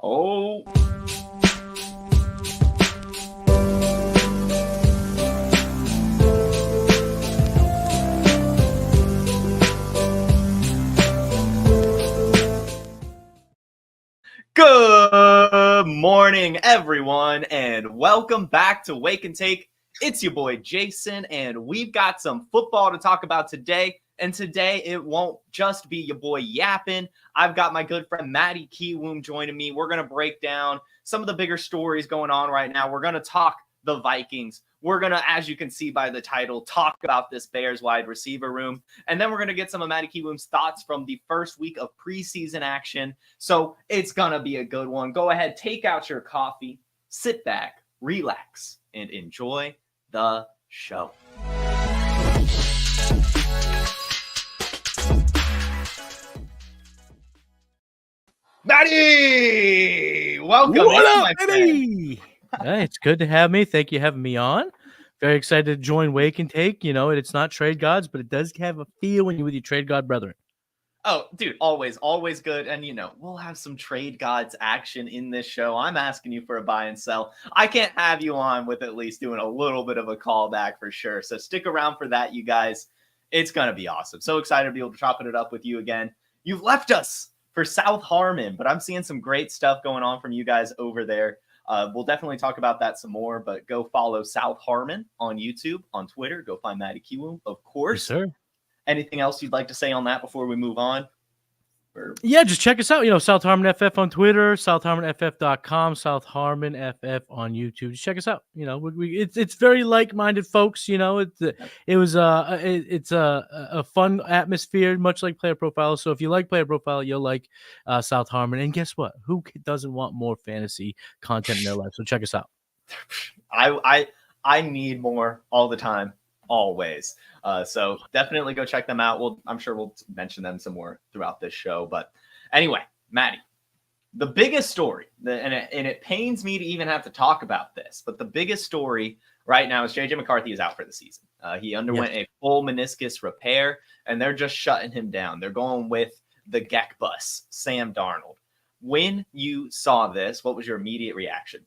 Oh. Good morning, everyone, and welcome back to Wake and Take. It's your boy Jason, and we've got some football to talk about today. And today it won't just be your boy yapping. I've got my good friend Matty Kiwoom joining me. We're going to break down some of the bigger stories going on right now. We're going to talk the Vikings. We're going to, as you can see by the title, talk about this Bears wide receiver room. And then we're going to get some of Matty Kiwoom's thoughts from the first week of preseason action. So it's going to be a good one. Go ahead, take out your coffee, sit back, relax, and enjoy the show. Matty, welcome. What up, Matty? It's good to have me. Thank you for having me on. Very excited to join Wake and Take. You know, it's not Trade Gods, but it does have a feel when you're with your Trade God brethren. Oh, dude, always good. And, you know, we'll have some Trade Gods action in this show. I'm asking you for a buy and sell. I can't have you on with at least doing a little bit of a callback for sure. So stick around for that, you guys. It's going to be awesome. So excited to be able to chop it up with you again. You've left us for South Harmon, but I'm seeing some great stuff going on from you guys over there. We'll definitely talk about that some more, but go follow South Harmon on YouTube, on Twitter. Go find Matty Kiwoom, of course. Yes, sir. Anything else you'd like to say on that before we move on? Yeah, just check us out. You know, South Harmon FF on Twitter, southharmonff.com, South Harmon FF on YouTube. Just check us out. You know, it's very like-minded folks. You know, it's a fun atmosphere, much like PlayerProfiler. So if you like PlayerProfiler, you'll like South Harmon. And guess what? Who doesn't want more fantasy content in their life? So check us out. I need more all the time. Always. So definitely go check them out. I'm sure we'll mention them some more throughout this show. But anyway, Matty, the biggest story, and it pains me to even have to talk about this, but the biggest story right now is JJ McCarthy is out for the season. He underwent a full meniscus repair, and they're just shutting him down. They're going with the Geck bus, Sam Darnold. When you saw this, what was your immediate reaction?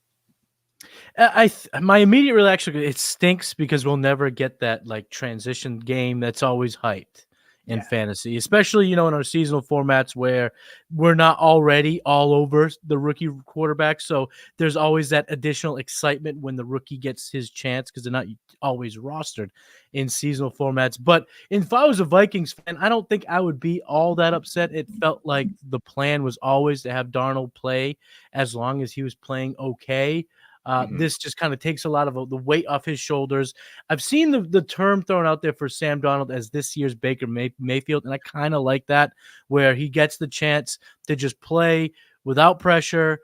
My immediate reaction, it stinks because we'll never get that like transition game that's always hyped in fantasy, especially, you know, in our seasonal formats where we're not already all over the rookie quarterback. So there's always that additional excitement when the rookie gets his chance because they're not always rostered in seasonal formats. But if I was a Vikings fan, I don't think I would be all that upset. It felt like the plan was always to have Darnold play as long as he was playing okay. This just kind of takes a lot of the weight off his shoulders. I've seen the term thrown out there for Sam Darnold as this year's Baker Mayfield, and I kind of like that, where he gets the chance to just play without pressure,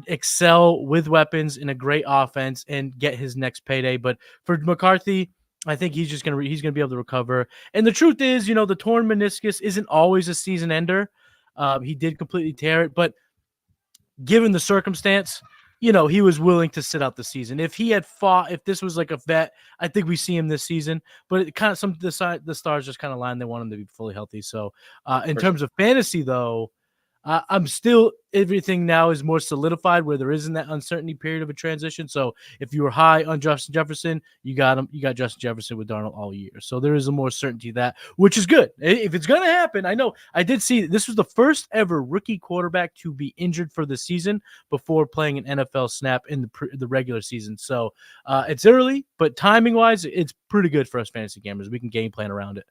excel with weapons in a great offense, and get his next payday. But for McCarthy, I think he's gonna be able to recover. And the truth is, you know, the torn meniscus isn't always a season ender. He did completely tear it, but given the circumstance, you know, he was willing to sit out the season. If he had fought, if this was like a vet, I think we see him this season. But it kind of the stars just kind of lined. They want him to be fully healthy. So in terms of fantasy, though, I'm still everything now is more solidified where there isn't that uncertainty period of a transition. So if you were high on Justin Jefferson, you got him. You got Justin Jefferson with Darnold all year. So there is a more certainty that, which is good. If it's going to happen, I know I did see this was the first ever rookie quarterback to be injured for the season before playing an NFL snap in the regular season. So it's early, but timing wise, it's pretty good for us fantasy gamers. We can game plan around it.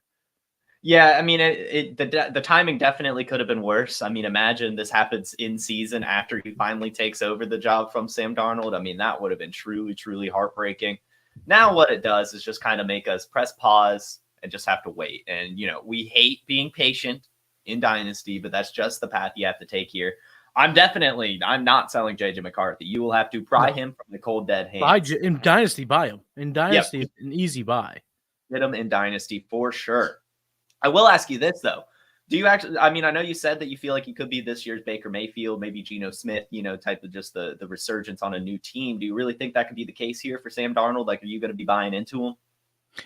Yeah, I mean, the timing definitely could have been worse. I mean, imagine this happens in season after he finally takes over the job from Sam Darnold. I mean, that would have been truly, truly heartbreaking. Now what it does is just kind of make us press pause and just have to wait. And, you know, we hate being patient in Dynasty, but that's just the path you have to take here. I'm not selling JJ McCarthy. You will have to pry him from the cold, dead hands. In Dynasty, buy him. In Dynasty, an easy buy. Get him in Dynasty for sure. I will ask you this, though. Do you actually, I mean, I know you said that you feel like he could be this year's Baker Mayfield, maybe Geno Smith, you know, type of just the resurgence on a new team. Do you really think that could be the case here for Sam Darnold? Like, are you going to be buying into him?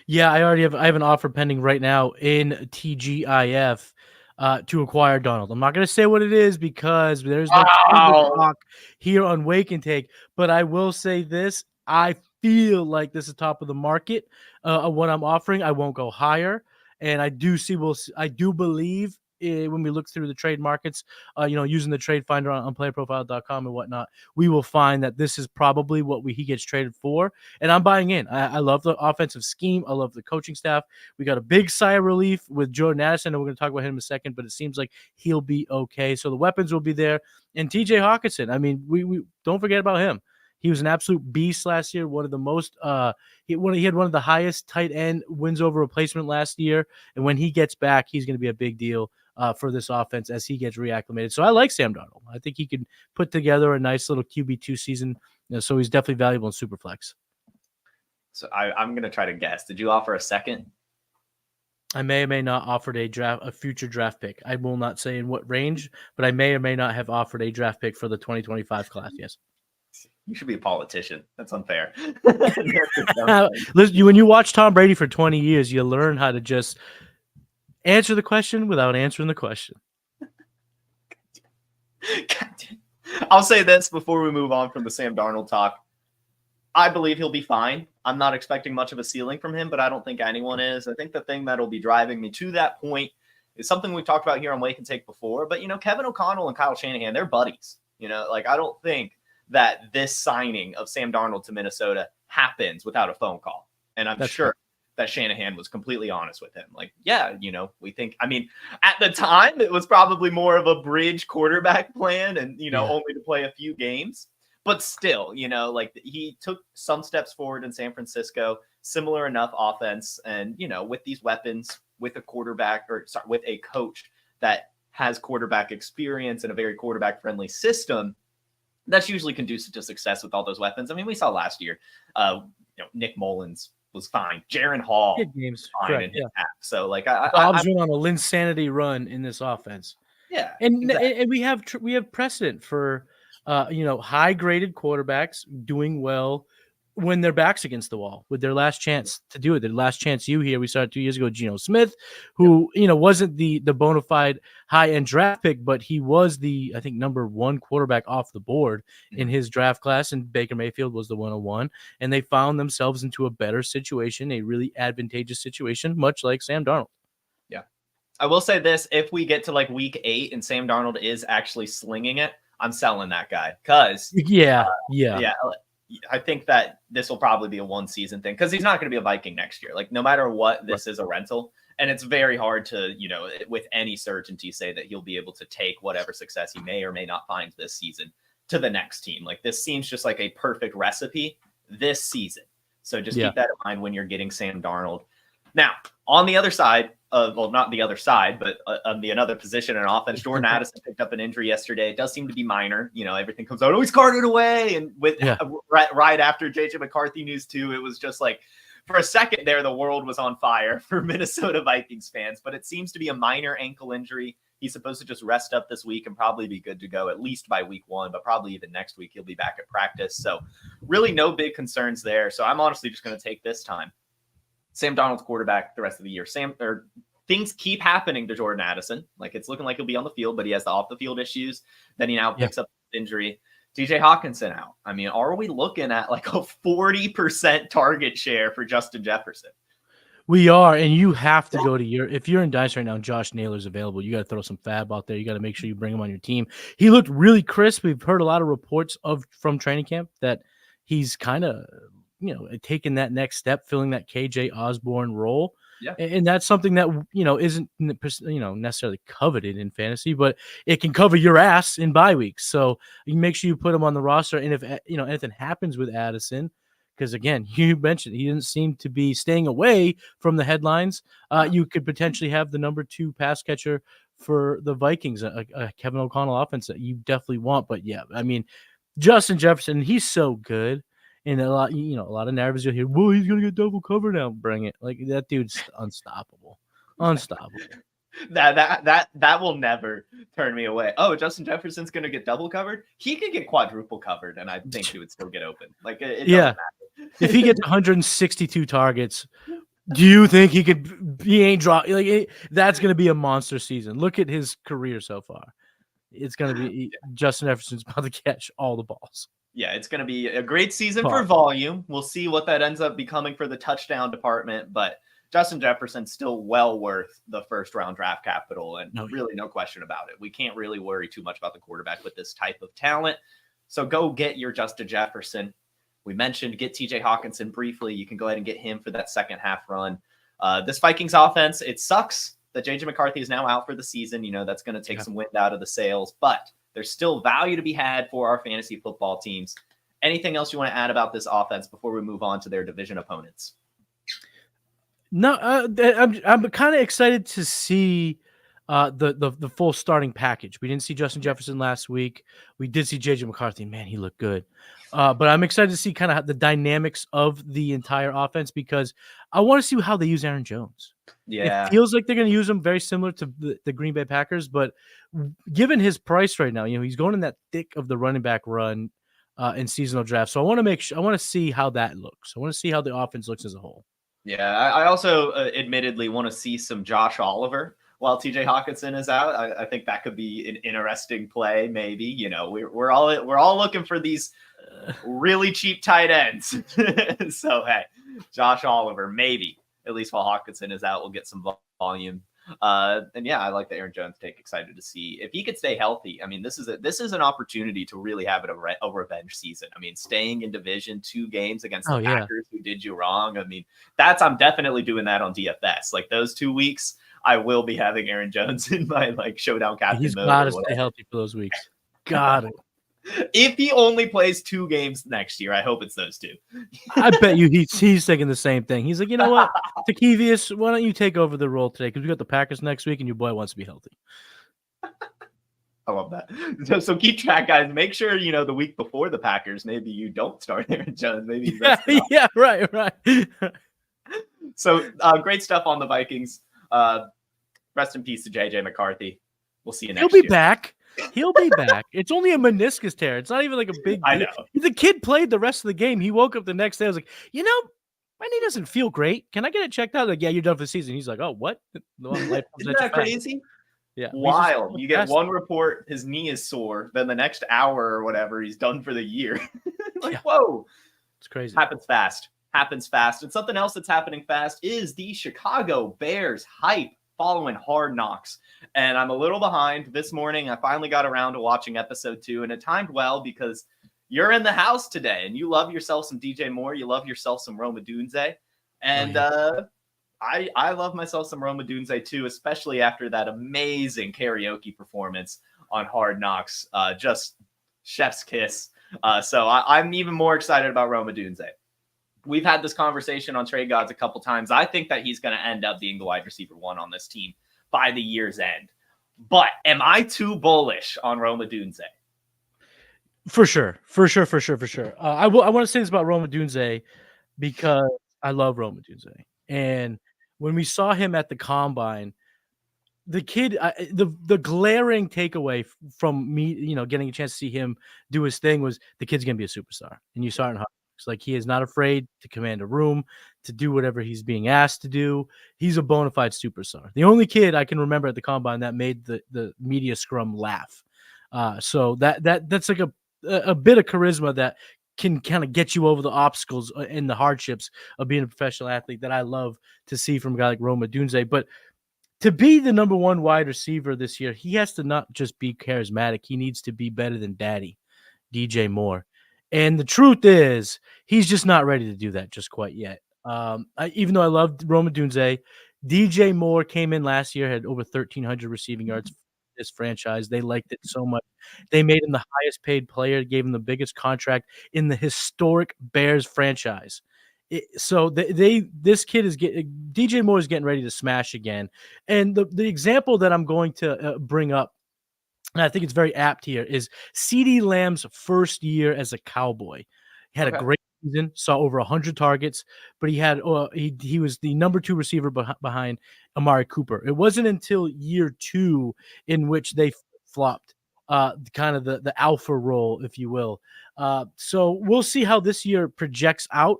Yeah, I have an offer pending right now in TGIF to acquire Donald. I'm not going to say what it is because there's no talk here on Wake and Take, but I will say this. I feel like this is top of the market of what I'm offering. I won't go higher. And I do believe when we look through the trade markets, using the trade finder on PlayerProfiler.com and whatnot, we will find that this is probably what he gets traded for. And I'm buying in. I love the offensive scheme. I love the coaching staff. We got a big sigh of relief with Jordan Addison, and we're going to talk about him in a second, but it seems like he'll be okay. So the weapons will be there. And TJ Hawkinson, I mean, we don't forget about him. He was an absolute beast last year. One of the most, he had one of the highest tight end wins over replacement last year. And when he gets back, he's going to be a big deal for this offense as he gets reacclimated. So I like Sam Darnold. I think he can put together a nice little QB2 season. So he's definitely valuable in Superflex. So I'm going to try to guess. Did you offer a second? I may or may not offered a future draft pick. I will not say in what range, but I may or may not have offered a draft pick for the 2025 class. Yes. You should be a politician. That's unfair. Listen, when you watch Tom Brady for 20 years, you learn how to just answer the question without answering the question. I'll say this before we move on from the Sam Darnold talk. I believe he'll be fine. I'm not expecting much of a ceiling from him, but I don't think anyone is. I think the thing that'll be driving me to that point is something we've talked about here on Wake and Take before. But, Kevin O'Connell and Kyle Shanahan, they're buddies. I don't think that this signing of Sam Darnold to Minnesota happens without a phone call. And I'm sure that Shanahan was completely honest with him. We think, at the time it was probably more of a bridge quarterback plan and, only to play a few games, but still, he took some steps forward in San Francisco, similar enough offense. And, with these weapons, with a with a coach that has quarterback experience and a very quarterback friendly system, that's usually conducive to success with all those weapons. We saw last year, Nick Mullins was fine. Jaron Hall games fine in his half. So Bob's went on a Linsanity run in this offense. Yeah. And we have precedent for high graded quarterbacks doing well when their back's against the wall with their last chance to do it. Their last chance we started 2 years ago, Geno Smith, who, wasn't the bona fide high-end draft pick, but he was the, I think, number one quarterback off the board in his draft class, and Baker Mayfield was the 101, and they found themselves into a better situation, a really advantageous situation, much like Sam Darnold. Yeah. I will say this, if we get to week 8 and Sam Darnold is actually slinging it, I'm selling that guy because I think that this will probably be a one season thing because he's not going to be a Viking next year. No matter what, this is a rental, and it's very hard to, with any certainty say that he'll be able to take whatever success he may or may not find this season to the next team. This seems just like a perfect recipe this season. So just keep that in mind when you're getting Sam Darnold. Now, on the other side of, well, not the other side, but on the another position in offense, Jordan Addison picked up an injury yesterday. It does seem to be minor. Everything comes out, he's carted away. And right after JJ McCarthy news too, it was just for a second there, the world was on fire for Minnesota Vikings fans, but it seems to be a minor ankle injury. He's supposed to just rest up this week and probably be good to go at least by week 1, but probably even next week he'll be back at practice. So really no big concerns there. So I'm honestly just going to take this time. Sam Darnold's quarterback the rest of the year. Things keep happening to Jordan Addison. It's looking like he'll be on the field, but he has the off the field issues. Then he now picks up injury. TJ Hawkinson out. Are we looking at a 40% target share for Justin Jefferson? We are, and you have to go to if you're in Dice right now and Josh Naylor's available, you got to throw some fab out there. You got to make sure you bring him on your team. He looked really crisp. We've heard a lot of reports from training camp that he's kind of taking that next step, filling that KJ Osborne role. Yeah. And that's something that, isn't, necessarily coveted in fantasy, but it can cover your ass in bye weeks. So you make sure you put him on the roster. And if, anything happens with Addison, because again, you mentioned he didn't seem to be staying away from the headlines. You could potentially have the number 2 pass catcher for the Vikings, a Kevin O'Connell offense that you definitely want. But yeah, Justin Jefferson, he's so good. And a lot of narratives you'll hear, well, he's gonna get double cover now. Bring it. That dude's unstoppable. Unstoppable. That will never turn me away. Oh, Justin Jefferson's gonna get double covered. He could get quadruple covered, and I think he would still get open. It doesn't matter. If he gets 162 targets Do you think he could? He ain't drop that's going to be a monster season. Look at his career so far. It's going to be Justin Jefferson's about to catch all the balls. Yeah, it's going to be a great season for volume. We'll see what that ends up becoming for the touchdown department, but Justin Jefferson's still well worth the first round draft capital, and really no question about it. We can't really worry too much about the quarterback with this type of talent. So go get your Justin Jefferson. We mentioned get TJ Hawkinson briefly. You can go ahead and get him for that second half run. This Vikings offense, it sucks that JJ McCarthy is now out for the season. You know, that's going to take some wind out of the sails, but there's still value to be had for our fantasy football teams. Anything else you want to add about this offense before we move on to their division opponents? No, I'm kind of excited to see the full starting package. We didn't see Justin Jefferson last week. We did see JJ McCarthy. Man, he looked good. But I'm excited to see kind of the dynamics of the entire offense because I want to see how they use Aaron Jones. Yeah, it feels like they're going to use him very similar to the Green Bay Packers, but given his price right now, you know, he's going in that thick of the running back run in seasonal draft. So I want to see how that looks. I want to see how the offense looks as a whole. Yeah, I also admittedly want to see some Josh Oliver while TJ Hawkinson is out. I think that could be an interesting play. Maybe, you know, we're all looking for these really cheap tight ends. So hey, Josh Oliver, maybe at least while Hawkinson is out, we'll get some volume. And yeah, I like the Aaron Jones take. Excited to see if he could stay healthy. I mean, this is an opportunity to really have a revenge season. I mean, staying in Division 2 games against the Packers who did you wrong. I mean, I'm definitely doing that on DFS. Like those 2 weeks, I will be having Aaron Jones in my like showdown captain. He's got to stay healthy for those weeks. Got it. If he only plays 2 games next year, I hope it's those 2. I bet you he's thinking the same thing. He's like, you know what, Takevius, why don't you take over the role today? Because we got the Packers next week, and your boy wants to be healthy. I love that. So keep track, guys. Make sure you know the week before the Packers, maybe you don't start Aaron Jones. Maybe yeah, right. So great stuff on the Vikings. Rest in peace to JJ McCarthy. We'll see you next year. He'll be back. He'll be back. It's only a meniscus tear. It's not even like a big deal. I know. The kid played the rest of the game. He woke up the next day. I was like, you know, my knee doesn't feel great. Can I get it checked out? Like, yeah, you're done for the season. He's like, oh, what? Isn't that crazy? Yeah. Wild. You get one report, his knee is sore. Then the next hour or whatever, he's done for the year. Whoa. It's crazy. Happens fast. And something else that's happening fast is the Chicago Bears hype following Hard Knocks. And I'm a little behind. This morning, I finally got around to watching episode 2, and it timed well because you're in the house today, and you love yourself some DJ Moore. You love yourself some Rome Odunze. And I love myself some Rome Odunze too, especially after that amazing karaoke performance on Hard Knocks. Just chef's kiss. So I'm even more excited about Rome Odunze. We've had this conversation on Trade Gods a couple times. I think that he's going to end up being the wide receiver 1 on this team by the year's end. But am I too bullish on Rome Odunze? For sure. I want to say this about Rome Odunze because I love Rome Odunze. And when we saw him at the Combine, the kid, the glaring takeaway from me, you know, getting a chance to see him do his thing was the kid's going to be a superstar. And you saw it in like he is not afraid to command a room, to do whatever he's being asked to do. He's a bona fide superstar. The only kid I can remember at the Combine that made the media scrum laugh. So that's like a bit of charisma that can kind of get you over the obstacles and the hardships of being a professional athlete that I love to see from a guy like Rome Odunze. But to be the number 1 wide receiver this year, he has to not just be charismatic. He needs to be better than Daddy, DJ Moore. And the truth is, he's just not ready to do that just quite yet. Even though I loved Rome Odunze, DJ Moore came in last year, had over 1,300 receiving yards for this franchise. They liked it so much. They made him the highest paid player, gave him the biggest contract in the historic Bears franchise. This kid is DJ Moore is getting ready to smash again. And the example that I'm going to bring up, and I think it's very apt here, is CeeDee Lamb's first year as a Cowboy. He had a great season, saw over 100 targets, but he was the number 2 receiver behind Amari Cooper. It wasn't until year 2 in which they flopped, kind of the alpha role, if you will. So we'll see how this year projects out.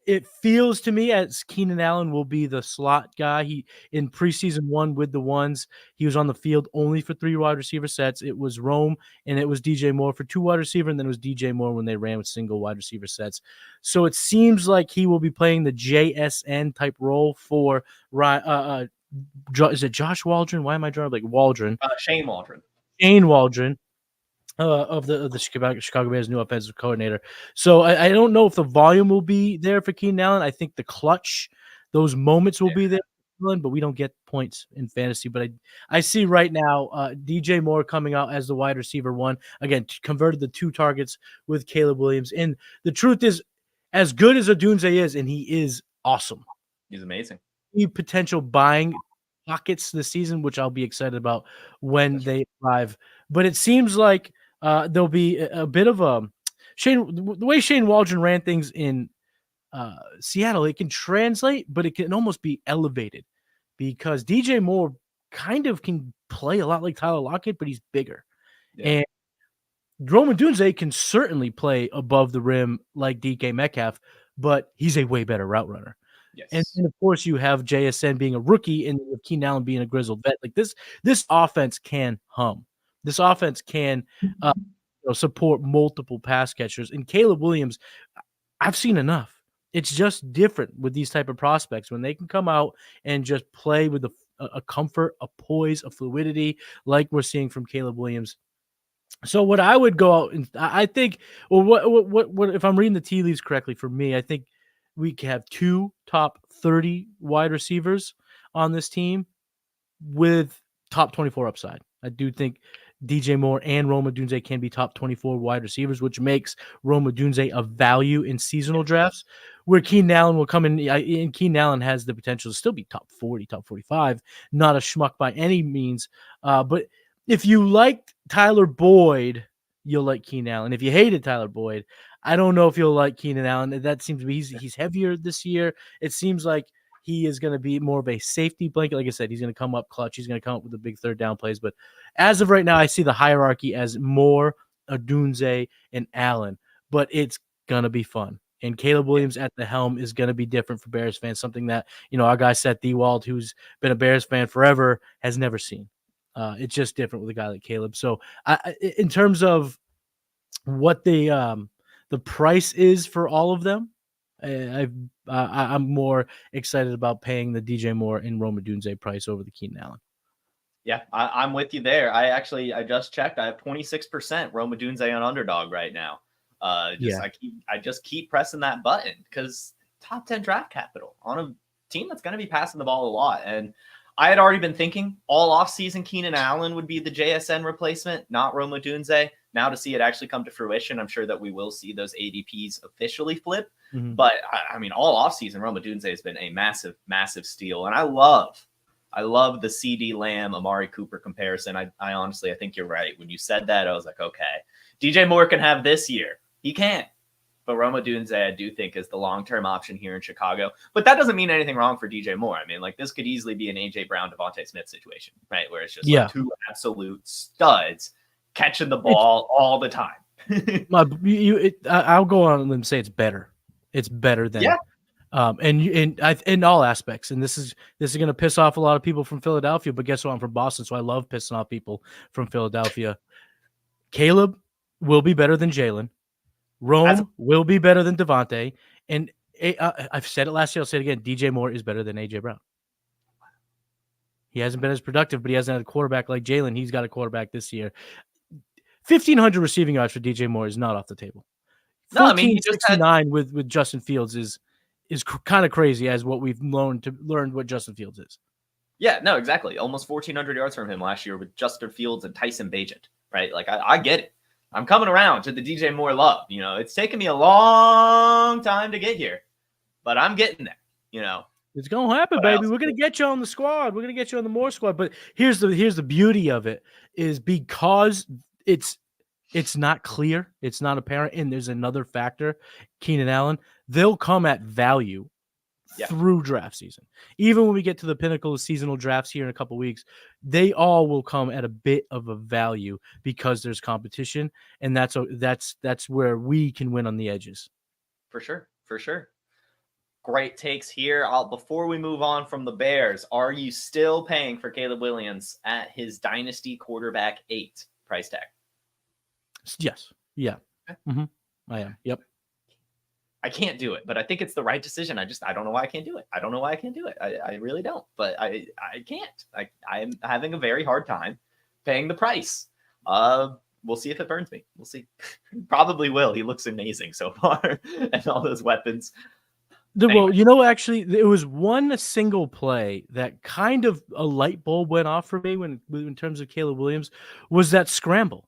It feels to me as Keenan Allen will be the slot guy. He in preseason 1 with the ones, he was on the field only for 3 wide receiver sets. It was Rome and it was DJ Moore for 2 wide receiver, and then it was DJ Moore when they ran with single wide receiver sets. So it seems like he will be playing the JSN type role for is it Josh Waldron? Why am I drawing like Waldron? Shane Waldron. Shane Waldron. Of the Chicago Bears' new offensive coordinator. So I don't know if the volume will be there for Keenan Allen. I think the clutch, those moments will be there, but we don't get points in fantasy. But I see right now DJ Moore coming out as the wide receiver 1. Again, converted the 2 targets with Caleb Williams. And the truth is, as good as Odunze is, and he is awesome. He's amazing. Potential buying pockets this season, which I'll be excited about when they arrive. But it seems like there'll be a bit of a the way Shane Waldron ran things in Seattle, it can translate, but it can almost be elevated because DJ Moore kind of can play a lot like Tyler Lockett, but he's bigger. Yeah. And Rome Odunze can certainly play above the rim like DK Metcalf, but he's a way better route runner. Yes. And of course, you have JSN being a rookie and Keenan Allen being a grizzled vet. Like this offense can hum. This offense can support multiple pass catchers. And Caleb Williams, I've seen enough. It's just different with these type of prospects when they can come out and just play with a comfort, a poise, a fluidity like we're seeing from Caleb Williams. So what I would go out and I think, well, what if I'm reading the tea leaves correctly for me, I think we can have 2 top 30 wide receivers on this team with top 24 upside. I do think DJ Moore and Rome Odunze can be top 24 wide receivers, which makes Rome Odunze a value in seasonal drafts, where Keenan Allen will come in. And Keenan Allen has the potential to still be top 40, top 45, not a schmuck by any means. But if you liked Tyler Boyd, you'll like Keenan Allen. If you hated Tyler Boyd, I don't know if you'll like Keenan Allen. That seems to be he's heavier this year. It seems like he is going to be more of a safety blanket. Like I said, he's going to come up clutch. He's going to come up with the big third down plays. But as of right now, I see the hierarchy as Moore, Odunze, and Allen. But it's going to be fun. And Caleb Williams at the helm is going to be different for Bears fans, something that, our guy Seth Dewald, who's been a Bears fan forever, has never seen. It's just different with a guy like Caleb. So in terms of what the price is for all of them, I'm more excited about paying the DJ Moore and Rome Odunze price over the Keenan Allen. Yeah, I'm with you there. I just checked. I have 26% Rome Odunze on underdog right now. I just keep pressing that button because top 10 draft capital on a team that's going to be passing the ball a lot. And I had already been thinking all offseason Keenan Allen would be the JSN replacement, not Rome Odunze. Now to see it actually come to fruition, I'm sure that we will see those ADPs officially flip. Mm-hmm. But I mean, all offseason, Rome Odunze has been a massive, massive steal. And I love the CD Lamb, Amari Cooper comparison. I honestly, I think you're right. When you said that, I was like, okay, DJ Moore can have this year. He can't. But Rome Odunze, I do think, is the long-term option here in Chicago. But that doesn't mean anything wrong for DJ Moore. I mean, like, this could easily be an A.J. Brown, Devontae Smith situation, right? Where it's just like 2 absolute studs catching the ball all the time. I'll go on and say it's better. It's better than in all aspects. And this is going to piss off a lot of people from Philadelphia. But guess what? I'm from Boston, so I love pissing off people from Philadelphia. Caleb will be better than Jalen. Rome will be better than Devontae. And I've said it last year. I'll say it again. DJ Moore is better than A.J. Brown. He hasn't been as productive, but he hasn't had a quarterback like Jalen. He's got a quarterback this year. 1,500 receiving yards for DJ Moore is not off the table. No, I mean, he just 69 with Justin Fields is kind of crazy as what we've learned what Justin Fields is. Yeah, no, exactly. Almost 1,400 yards from him last year with Justin Fields and Tyson Bagent, right? Like, I get it. I'm coming around to the DJ Moore love. It's taken me a long time to get here, but I'm getting there, It's going to happen, baby. We're going to get you on the squad. We're going to get you on the Moore squad. But here's the beauty of it is because it's not clear, it's not apparent, and there's another factor, Keenan Allen, they'll come at value through draft season. Even when we get to the pinnacle of seasonal drafts here in a couple weeks, they all will come at a bit of a value because there's competition, and that's where we can win on the edges. For sure. Great takes here. Before we move on from the Bears, are you still paying for Caleb Williams at his Dynasty quarterback 8 price tag? Yes. Yeah. Mm-hmm. I am. Yep. I can't do it, but I think it's the right decision. I don't know why I can't do it. I don't know why I can't do it. I really don't, but I can't. I'm having a very hard time paying the price. We'll see if it burns me. We'll see. Probably will. He looks amazing so far, and all those weapons. Well, you know, actually, it was one single play that kind of a light bulb went off for me in terms of Caleb Williams was that scramble.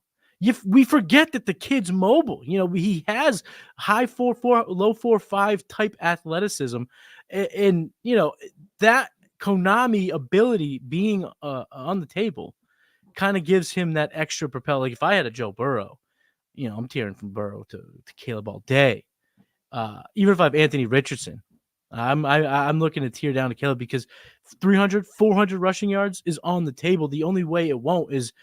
We forget that the kid's mobile. You know, he has high 4.4, low 4.5 type athleticism, and you know that Konami ability being on the table kind of gives him that extra propel. Like if I had a Joe Burrow, you know, I'm tearing from Burrow to Caleb all day. Even if I have Anthony Richardson, I'm looking to tear down to Caleb because 300, 400 rushing yards is on the table. The only way it won't is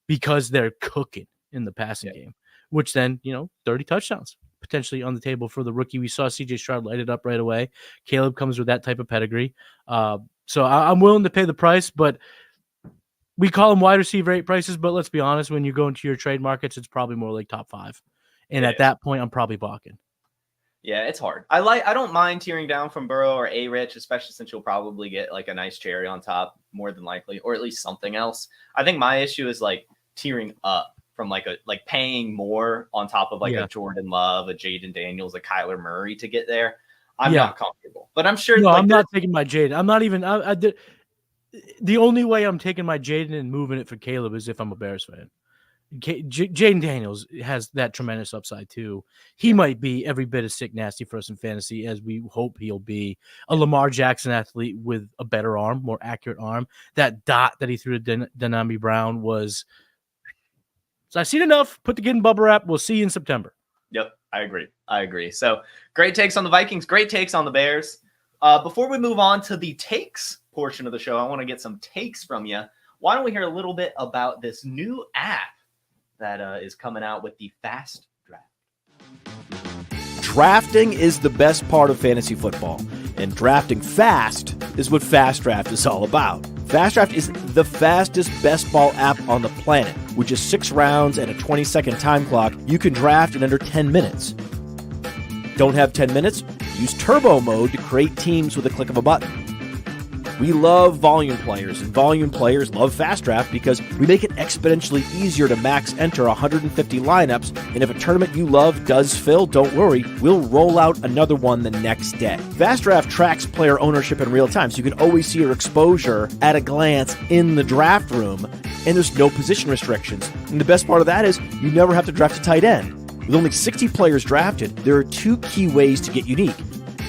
because they're cooking in the passing game, which then, you know, 30 touchdowns potentially on the table for the rookie. We saw CJ Stroud light it up right away. Caleb comes with that type of pedigree. So I'm willing to pay the price, but we call them wide receiver 8 prices. But let's be honest, when you go into your trade markets, it's probably more like top 5. And at that point, I'm probably balking. Yeah, it's hard. I don't mind tearing down from Burrow or A-Rich, especially since you'll probably get like a nice cherry on top, more than likely, or at least something else. I think my issue is like tearing up from like paying more on top of like a Jordan Love, a Jaden Daniels, a Kyler Murray to get there. I'm not comfortable, but I'm sure. No, I'm not taking my Jaden. I'm not even. The only way I'm taking my Jaden and moving it for Caleb is if I'm a Bears fan. Jaden Daniels has that tremendous upside too. He might be every bit as sick nasty for us in fantasy as we hope he'll be. A Lamar Jackson athlete with a better arm, more accurate arm. That dot that he threw to Denami Brown was. So I've seen enough. Put the kid in bubble wrap. We'll see you in September. Yep, I agree. So great takes on the Vikings. Great takes on the Bears. Before we move on to the takes portion of the show, I want to get some takes from you. Why don't we hear a little bit about this new app that is coming out with the Fast Draft? Drafting is the best part of fantasy football, and drafting fast is what Fast Draft is all about. Fast Draft is the fastest best ball app on the planet. With just 6 rounds and a 20-second time clock, you can draft in under 10 minutes. Don't have 10 minutes? Use Turbo Mode to create teams with a click of a button. We love volume players, and volume players love Fast Draft because we make it exponentially easier to max enter 150 lineups, and if a tournament you love does fill, don't worry, we'll roll out another one the next day. Fast Draft tracks player ownership in real time, so you can always see your exposure at a glance in the draft room, and there's no position restrictions. And the best part of that is you never have to draft a tight end. With only 60 players drafted, there are 2 key ways to get unique.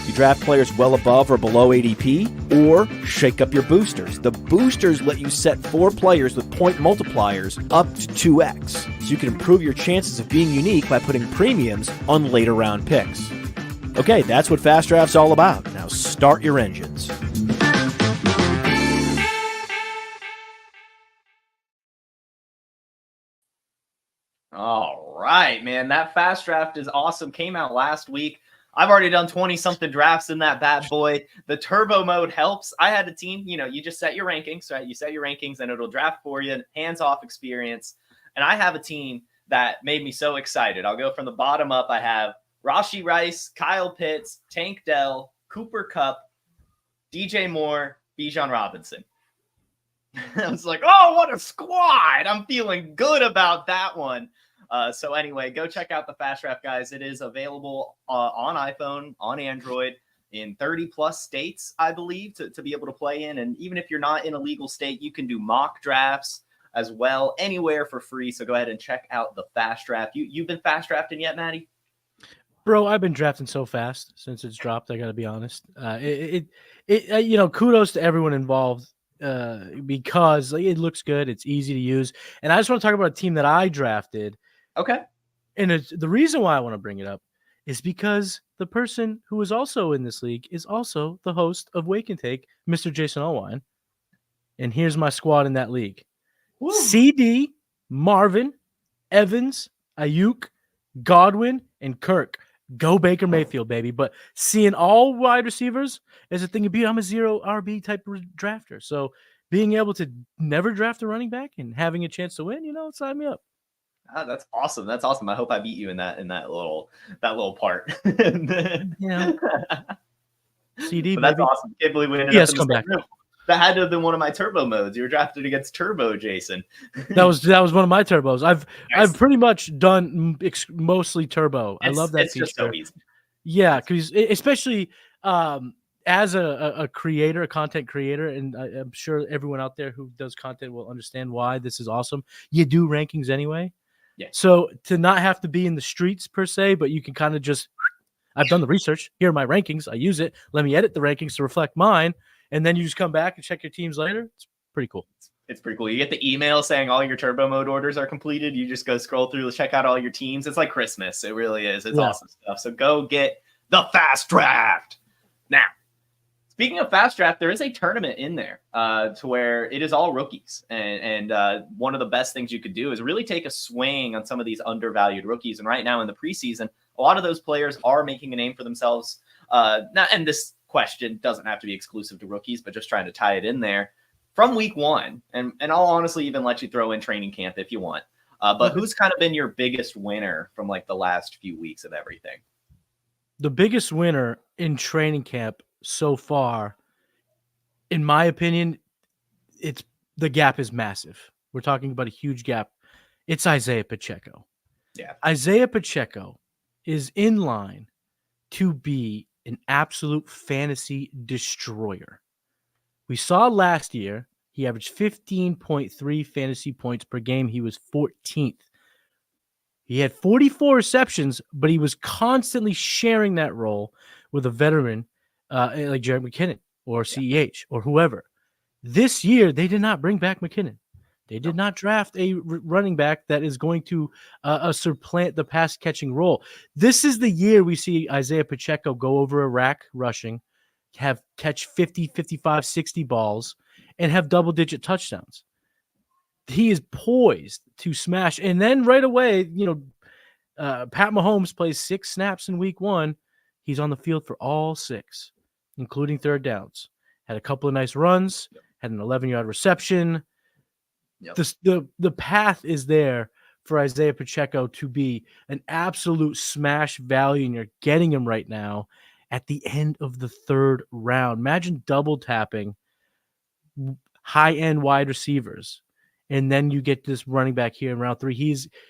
You draft players well above or below ADP, or shake up your boosters. The boosters let you set 4 players with point multipliers up to 2x, so you can improve your chances of being unique by putting premiums on later round picks. Okay, that's what Fast Draft's all about. Now start your engines. All right, man. That Fast Draft is awesome. Came out last week. I've already done 20-something drafts in that bad boy. The turbo mode helps. I had a team, you know, you just set your rankings, right? You set your rankings and it'll draft for you, hands-off experience. And I have a team that made me so excited. I'll go from the bottom up. I have Rashee Rice, Kyle Pitts, Tank Dell, Cooper Kupp, DJ Moore, Bijan Robinson. I was like, oh, what a squad. I'm feeling good about that one. So anyway, go check out the Fast Draft, guys. It is available on iPhone, on Android, in 30-plus states, I believe, to be able to play in. And even if you're not in a legal state, you can do mock drafts as well, anywhere for free. So go ahead and check out the Fast Draft. You've been Fast Drafting yet, Matty? Bro, I've been drafting so fast since it's dropped. I got to be honest. You know, kudos to everyone involved because it looks good. It's easy to use. And I just want to talk about a team that I drafted. Okay. And the reason why I want to bring it up is because the person who is also in this league is also the host of Wake and Take, Mr. Jason Allwine. And here's my squad in that league. Woo. CD, Marvin, Evans, Ayuk, Godwin, and Kirk. Go Baker Mayfield, baby. But seeing all wide receivers is a thing to beat. I'm a 0 RB type of drafter. So being able to never draft a running back and having a chance to win, sign me up. That's awesome. That's awesome. I hope I beat you in that little part. Yeah. CD, but that's baby. awesome. Can't believe we ended up in the same room. That had to have been one of my turbo modes. You were drafted against Turbo, Jason. that was one of my turbos. I've pretty much done mostly turbo. I love that it's feature. Just so easy. Yeah, because especially as a creator, a content creator, and I'm sure everyone out there who does content will understand why this is awesome. You do rankings anyway. Yeah. So to not have to be in the streets per se, but you can kind of just, I've done the research. Here are my rankings. I use it. Let me edit the rankings to reflect mine. And then you just come back and check your teams later. It's pretty cool. It's pretty cool. You get the email saying all your turbo mode orders are completed. You just go scroll through, check out all your teams. It's like Christmas. It really is. It's awesome stuff. So go get the fast draft. Now, speaking of fast draft, there is a tournament in there to where it is all rookies. And one of the best things you could do is really take a swing on some of these undervalued rookies. And right now in the preseason, a lot of those players are making a name for themselves. And this question doesn't have to be exclusive to rookies, but just trying to tie it in there from week one. And I'll honestly even let you throw in training camp if you want. But who's kind of been your biggest winner from like the last few weeks of everything? The biggest winner in training camp so far, in my opinion, the gap is massive. We're talking about a huge gap. It's Isaiah Pacheco. Yeah. Isaiah Pacheco is in line to be an absolute fantasy destroyer. We saw last year, he averaged 15.3 fantasy points per game. He was 14th. He had 44 receptions, but he was constantly sharing that role with a veteran like Jared McKinnon or CEH or whoever. This year, they did not bring back McKinnon. They did not draft a running back that is going to supplant the pass-catching role. This is the year we see Isaiah Pacheco go over a rack rushing, catch 50, 55, 60 balls, and have double-digit touchdowns. He is poised to smash. And then right away, Pat Mahomes plays 6 snaps in week 1. He's on the field for all 6, including third downs. Had a couple of nice runs, had an 11-yard reception. Yep. The path is there for Isaiah Pacheco to be an absolute smash value, and you're getting him right now at the end of the 3rd round. Imagine double tapping high-end wide receivers, and then you get this running back here in round 3.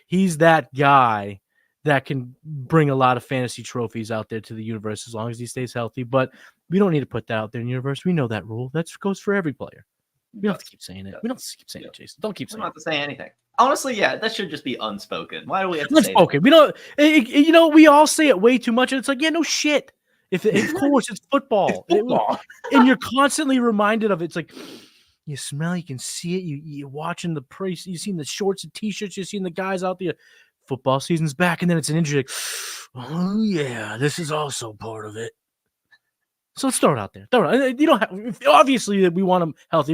He's that guy that can bring a lot of fantasy trophies out there to the universe as long as he stays healthy. But we don't need to put that out there in the universe. We know that rule. That goes for every player. We don't have to keep saying it. We don't have to keep saying it, Jason. Don't keep saying it. We don't have to say anything. Honestly, yeah, that should just be unspoken. Why do we have to unspoken? We don't. We all say it way too much, and it's like, yeah, no shit. Of course, it's football. It's football. And you're constantly reminded of it. It's like you smell, you can see it. You're watching the price. You've seen the shorts and t-shirts. You've seen the guys out there. Football season's back, and then it's an injury. Like, oh yeah, this is also part of it. So let's throw it out there. You don't have, obviously we want them healthy.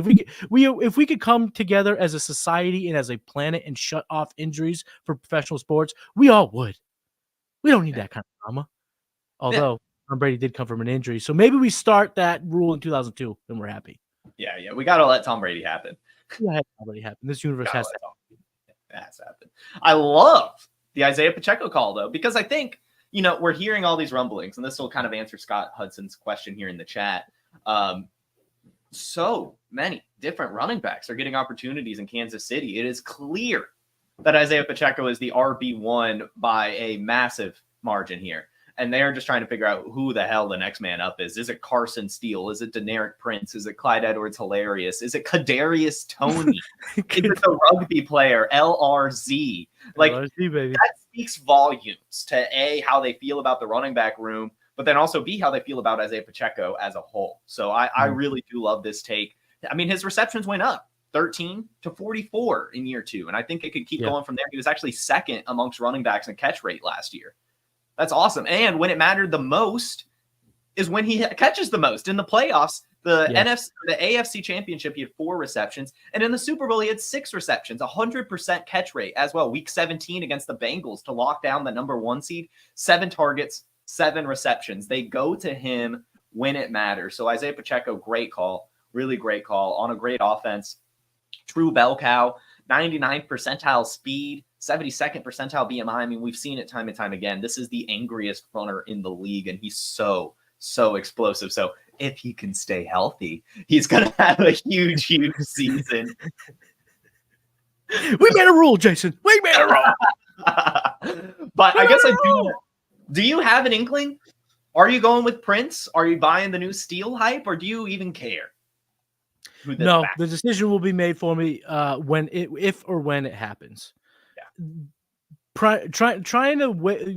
If we could come together as a society and as a planet and shut off injuries for professional sports, we all would. We don't need that kind of drama. Although Tom Brady did come from an injury, so maybe we start that rule in 2002, and we're happy. Yeah, we got to let Tom Brady happen. Yeah, it already happened. This universe has happened. I love the Isaiah Pacheco call though, because I think. We're hearing all these rumblings, and this will kind of answer Scott Hudson's question here in the chat. So many different running backs are getting opportunities in Kansas City. It is clear that Isaiah Pacheco is the RB1 by a massive margin here. And they're just trying to figure out who the hell the next man up is. Is it Carson Steele? Is it Deneric Prince? Is it Clyde Edwards-Hilarious? Is it Kadarius Toney? Is it the rugby player, LRZ? Like, LRZ, baby. That speaks volumes to A, how they feel about the running back room, but then also B, how they feel about Isaiah Pacheco as a whole. So I really do love this take. I mean, his receptions went up 13 to 44 in year 2, and I think it could keep going from there. He was actually 2nd amongst running backs in catch rate last year. That's awesome. And when it mattered the most is when he catches the most. In the playoffs, the AFC Championship, he had 4 receptions. And in the Super Bowl, he had 6 receptions, 100% catch rate as well. Week 17 against the Bengals to lock down the number 1 seed, 7 targets, 7 receptions. They go to him when it matters. So Isaiah Pacheco, great call, really great call on a great offense. True bell cow, 99th percentile speed, 72nd percentile BMI. I mean, we've seen it time and time again. This is the angriest runner in the league, and he's so explosive. So if he can stay healthy, he's going to have a huge season. We made a rule, Jason. We made a rule. But I guess I do. Do you have an inkling? Are you going with Prince? Are you buying the new Steele hype, or do you even care? No, the decision will be made for me if or when it happens. Yeah.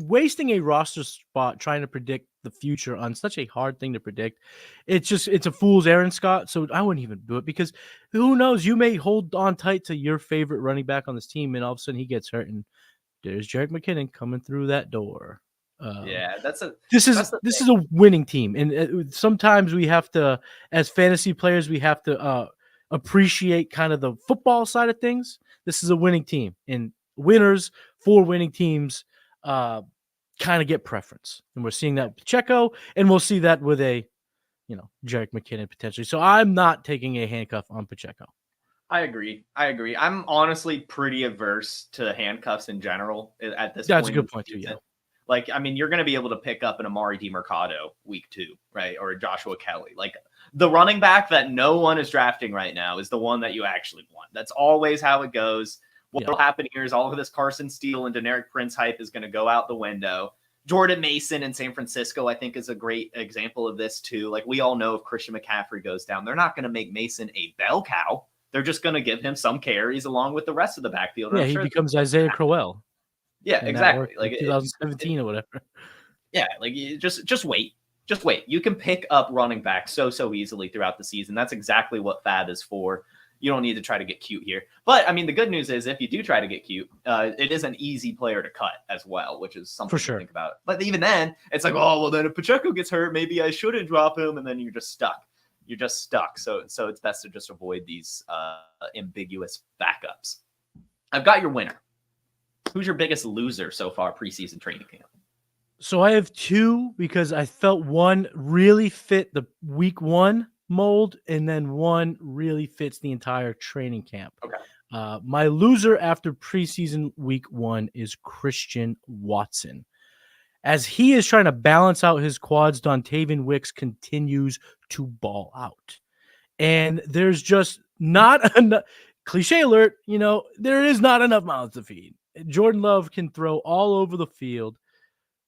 Wasting a roster spot trying to predict the future on such a hard thing to predict. It's a fool's errand, Scott. So I wouldn't even do it, because who knows? You may hold on tight to your favorite running back on this team, and all of a sudden he gets hurt, and there's Jerick McKinnon coming through that door. This is a winning team, and sometimes we have to, as fantasy players, we have to appreciate kind of the football side of things. This is a winning team, and winners for winning teams kind of get preference, and we're seeing that with Pacheco, and we'll see that with a Jerick McKinnon potentially. So I'm not taking a handcuff on Pacheco. I agree. I'm honestly pretty averse to handcuffs in general at this point. That's a good point too. Yeah. Like, I mean, you're going to be able to pick up an Amari DiMercado week 2, right? Or a Joshua Kelly. Like, the running back that no one is drafting right now is the one that you actually want. That's always how it goes. What will happen here is all of this Carson Steele and Deneric Prince hype is going to go out the window. Jordan Mason in San Francisco, I think, is a great example of this too. Like, we all know if Christian McCaffrey goes down, they're not going to make Mason a bell cow. They're just going to give him some carries along with the rest of the backfield. Yeah, he becomes Isaiah Crowell. Yeah, exactly. Like 2017 or whatever. Yeah, like just wait. Just wait. You can pick up running back so easily throughout the season. That's exactly what Fab is for. You don't need to try to get cute here. But, I mean, the good news is if you do try to get cute, it is an easy player to cut as well, which is something to think about. But even then, it's like, oh, well, then if Pacheco gets hurt, maybe I shouldn't drop him, and then you're just stuck. So it's best to just avoid these ambiguous backups. I've got your winner. Who's your biggest loser so far preseason training camp? So I have 2, because I felt one really fit the week 1 mold, and then one really fits the entire training camp. Okay. My loser after preseason week 1 is Christian Watson. As he is trying to balance out his quads, Dontavian Wicks continues to ball out. And there's just not enough, cliche alert, there is not enough mouths to feed. Jordan Love can throw all over the field,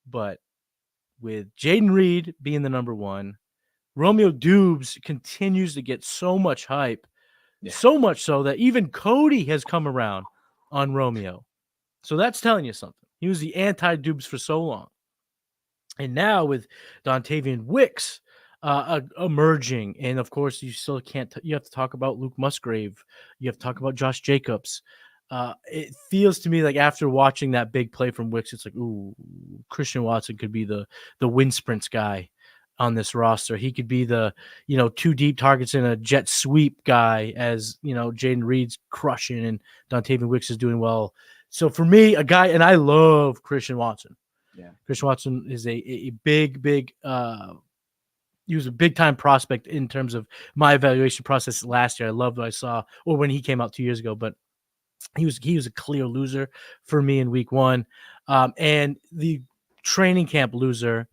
but with Jaden Reed being the number 1, Romeo Doubs continues to get so much hype, so much so that even Cody has come around on Romeo. So that's telling you something. He was the anti-Doubs for so long. And now with Dontavian Wicks emerging, and of course you still can't. You have to talk about Luke Musgrave. You have to talk about Josh Jacobs. It feels to me like after watching that big play from Wicks, it's like, ooh, Christian Watson could be the wind sprints guy on this roster. He could be the 2 deep targets in a jet sweep guy, as Jaden Reed's crushing and Dontavian Wicks is doing well. So for me, a guy, and I love Christian Watson. Yeah, Christian Watson is a big he was a big time prospect in terms of my evaluation process last year. I loved what I saw, or when he came out 2 years ago, but he was a clear loser for me in week 1. And the training camp loser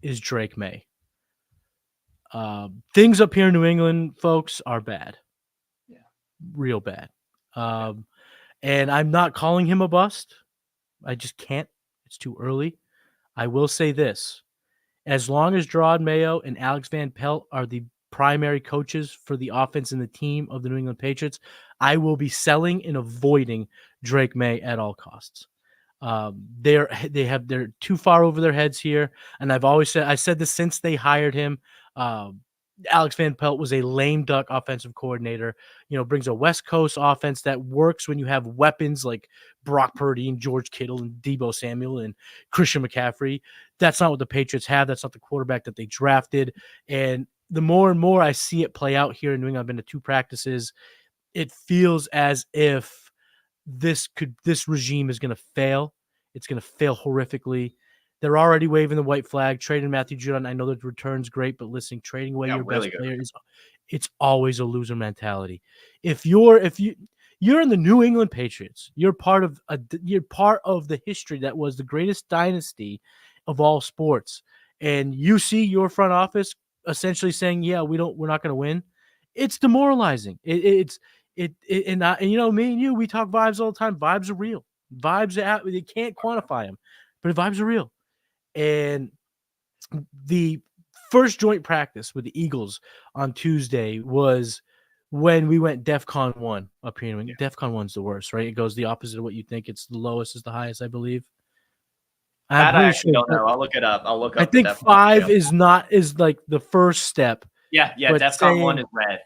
is Drake May. Things up here in New England, folks, are bad. Yeah. Real bad. And I'm not calling him a bust. I just can't. It's too early. I will say this. As long as Gerard Mayo and Alex Van Pelt are the primary coaches for the offense and the team of the New England Patriots, I will be selling and avoiding Drake May at all costs. They're too far over their heads here, and I said this since they hired him. Alex Van Pelt was a lame duck offensive coordinator. Brings a West Coast offense that works when you have weapons like Brock Purdy and George Kittle and Deebo Samuel and Christian McCaffrey. That's not what the Patriots have. That's not the quarterback that they drafted. And the more and more I see it play out here in New England, I've been to 2 practices. It feels as if this regime is going to fail. It's going to fail horrifically. They're already waving the white flag, trading Matthew Judon. I know the return's great, but listen, trading away your really best good. player it's always a loser mentality. If you're in the New England Patriots, you're part of the history that was the greatest dynasty of all sports, and you see your front office essentially saying, "Yeah, we're not going to win." It's demoralizing. And you know, me and you, we talk vibes all the time. Vibes are real. You can't quantify them, but vibes are real. And the first joint practice with the Eagles on Tuesday was when we went DEFCON 1 up here. Yeah. DEFCON 1's the worst, right? It goes the opposite of what you think. It's the lowest is the highest, I believe. That I actually don't know. I'll look it up. I think 5 is like the first step. Yeah. DEFCON 1 is red.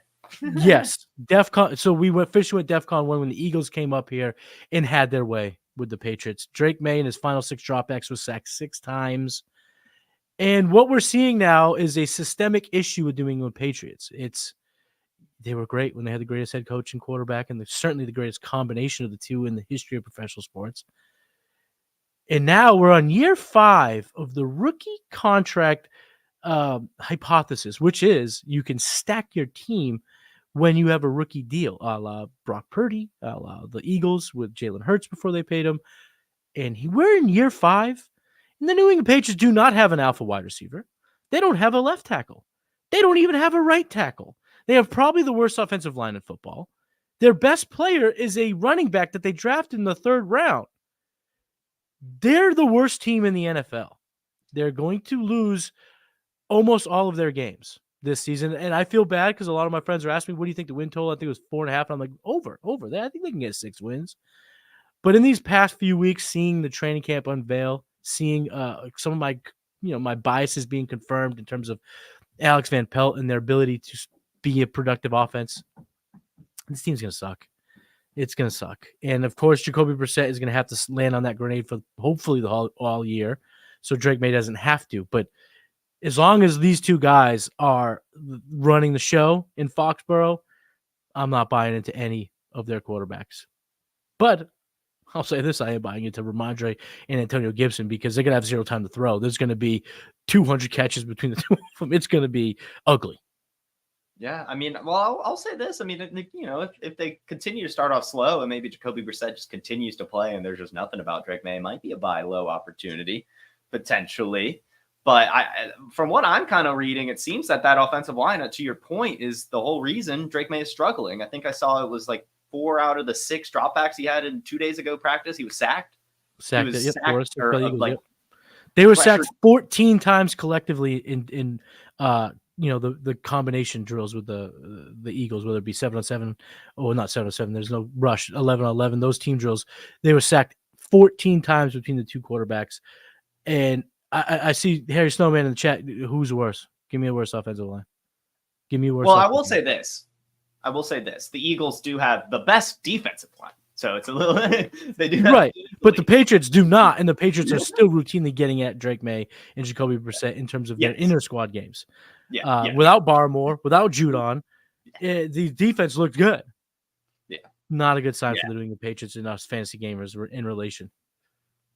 Yes, DEFCON. So we officially went DEFCON 1 when the Eagles came up here and had their way with the Patriots. Drake May in his final 6 dropbacks was sacked 6 times. And what we're seeing now is a systemic issue with New England Patriots. They were great when they had the greatest head coach and quarterback, and certainly the greatest combination of the two in the history of professional sports. And now we're on year 5 of the rookie contract hypothesis, which is you can stack your team when you have a rookie deal, a la Brock Purdy, a la the Eagles with Jalen Hurts before they paid him. And we're in year 5. And the New England Patriots do not have an alpha wide receiver. They don't have a left tackle. They don't even have a right tackle. They have probably the worst offensive line in football. Their best player is a running back that they drafted in the 3rd round. They're the worst team in the NFL. They're going to lose almost all of their games this season. And I feel bad because a lot of my friends are asking me, what do you think the win total? I think it was 4.5. And I'm like, over that. I think they can get 6 wins. But in these past few weeks, seeing the training camp unveil, seeing some of my biases being confirmed in terms of Alex Van Pelt and their ability to be a productive offense, this team's going to suck. It's going to suck. And, of course, Jacoby Brissett is going to have to land on that grenade for hopefully all year so Drake May doesn't have to. But as long as these two guys are running the show in Foxborough, I'm not buying into any of their quarterbacks. But I'll say this, I am buying into Ramondre and Antonio Gibson because they're going to have 0 time to throw. There's going to be 200 catches between the two of them. It's going to be ugly. Yeah, I mean, well, I'll say this. I mean, if they continue to start off slow and maybe Jacoby Brissett just continues to play and there's just nothing about Drake May, it might be a buy low opportunity, potentially. But from what I'm kind of reading, it seems that offensive line, to your point, is the whole reason Drake May is struggling. I think I saw it was like 4 out of the 6 dropbacks he had in 2 days ago practice. He was sacked. They were sacked 14 times collectively in the combination drills with the Eagles, whether it be 7-on-7 or not 7-on-7. There's no rush 11-on-11. Those team drills, they were sacked 14 times between the two quarterbacks. And I see Harry Snowman in the chat. Who's worse? Give me a worse offensive line. Give me a worse. Well, I will say this. The Eagles do have the best defensive line. So it's a little they do right. But the Patriots do not, and the Patriots are still routinely getting at Drake May and Jacoby Brissett in terms of their inner squad games. Without Barmore, without Judon, the defense looked good. Yeah. Not a good sign for the New England Patriots and us fantasy gamers in relation.